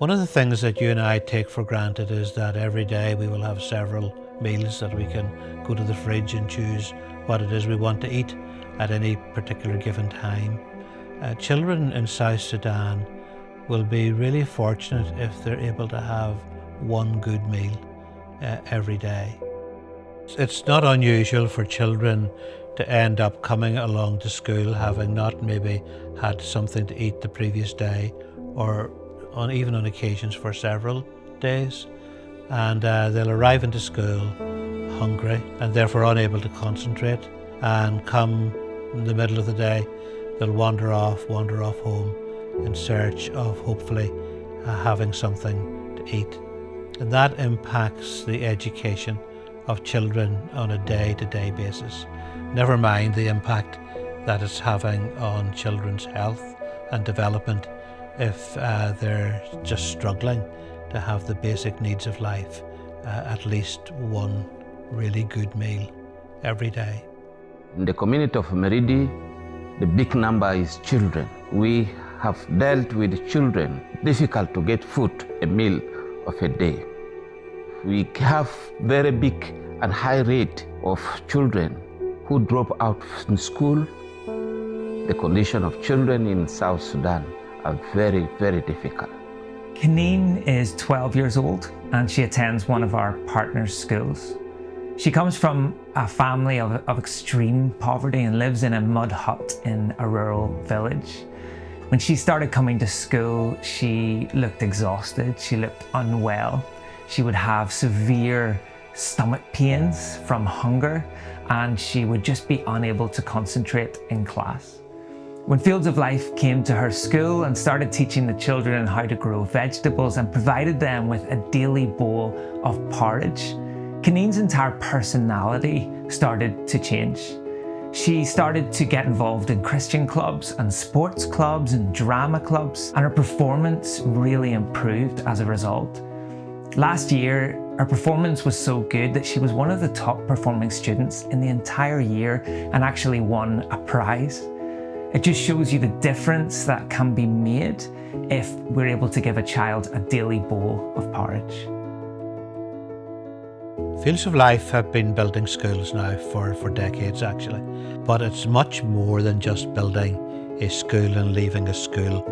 One of the things that you and I take for granted is that every day we will have several meals that we can go to the fridge and choose what it is we want to eat at any particular given time. Children in South Sudan will be really fortunate if they're able to have one good meal every day. It's not unusual for children to end up coming along to school having not maybe had something to eat the previous day, or even on occasions for several days, and they'll arrive into school hungry and therefore unable to concentrate, and come in the middle of the day they'll wander off home in search of hopefully having something to eat. And that impacts the education of children on a day-to-day basis, never mind the impact that it's having on children's health and development if they're just struggling to have the basic needs of life, at least one really good meal every day. In the community of Maridi, the big number is children. We have dealt with children, difficult to get food, a meal of a day. We have very big and high rate of children who drop out in school. The condition of children in South Sudan are very, very difficult. Kaneen is 12 years old and she attends one of our partner schools. She comes from a family of extreme poverty and lives in a mud hut in a rural village. When she started coming to school, she looked exhausted, she looked unwell. She would have severe stomach pains from hunger, and she would just be unable to concentrate in class. When Fields of Life came to her school and started teaching the children how to grow vegetables and provided them with a daily bowl of porridge, Kaneen's entire personality started to change. She started to get involved in Christian clubs and sports clubs and drama clubs, and her performance really improved as a result. Last year, her performance was so good that she was one of the top performing students in the entire year and actually won a prize. It just shows you the difference that can be made if we're able to give a child a daily bowl of porridge. Fields of Life have been building schools now for decades actually, but it's much more than just building a school and leaving a school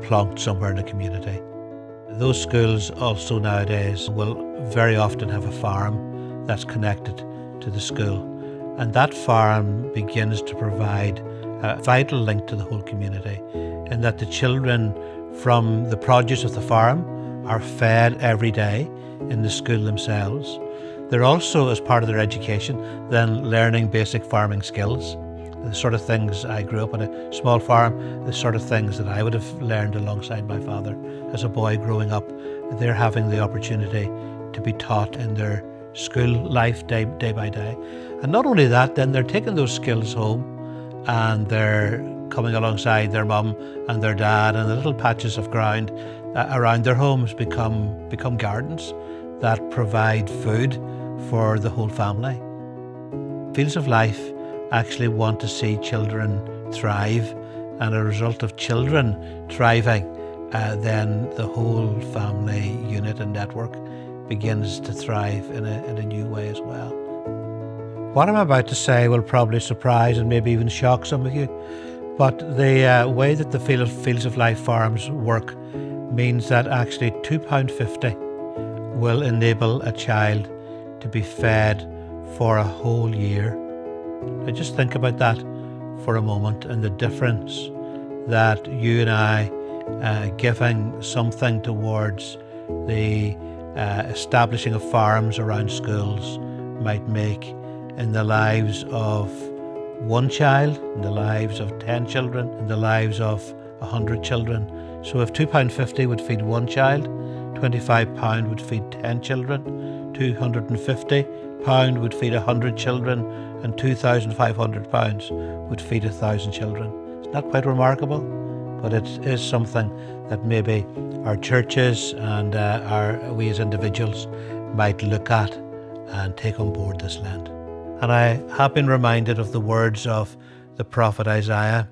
plonked somewhere in the community. Those schools also nowadays will very often have a farm that's connected to the school, and that farm begins to provide a vital link to the whole community, in that the children from the produce of the farm are fed every day in the school themselves. They're also, as part of their education, then learning basic farming skills. The sort of things I grew up on a small farm, the sort of things that I would have learned alongside my father as a boy growing up. They're having the opportunity to be taught in their school life day by day. And not only that, then they're taking those skills home and they're coming alongside their mum and their dad, and the little patches of ground around their homes become gardens that provide food for the whole family. Fields of Life actually want to see children thrive, and a result of children thriving, then the whole family unit and network begins to thrive in a new way as well. What I'm about to say will probably surprise and maybe even shock some of you, but the way that the Fields of Life farms work means that actually £2.50 will enable a child to be fed for a whole year. Now just think about that for a moment, and the difference that you and I giving something towards the establishing of farms around schools might make in the lives of one child, in the lives of 10 children, in the lives of 100 children. So if £2.50 would feed one child, £25 would feed 10 children, £250 would feed 100 children, and £2,500 would feed 1,000 children. It's not quite remarkable, but it is something that maybe our churches and we as individuals might look at and take on board this Lent. And I have been reminded of the words of the prophet Isaiah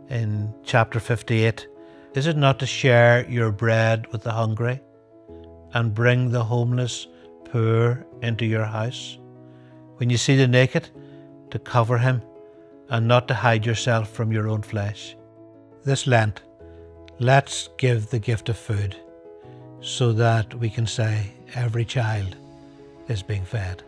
in chapter 58, Is it not to share your bread with the hungry and bring the homeless poor into your house? When you see the naked, to cover him and not to hide yourself from your own flesh. This Lent, let's give the gift of food so that we can say every child is being fed.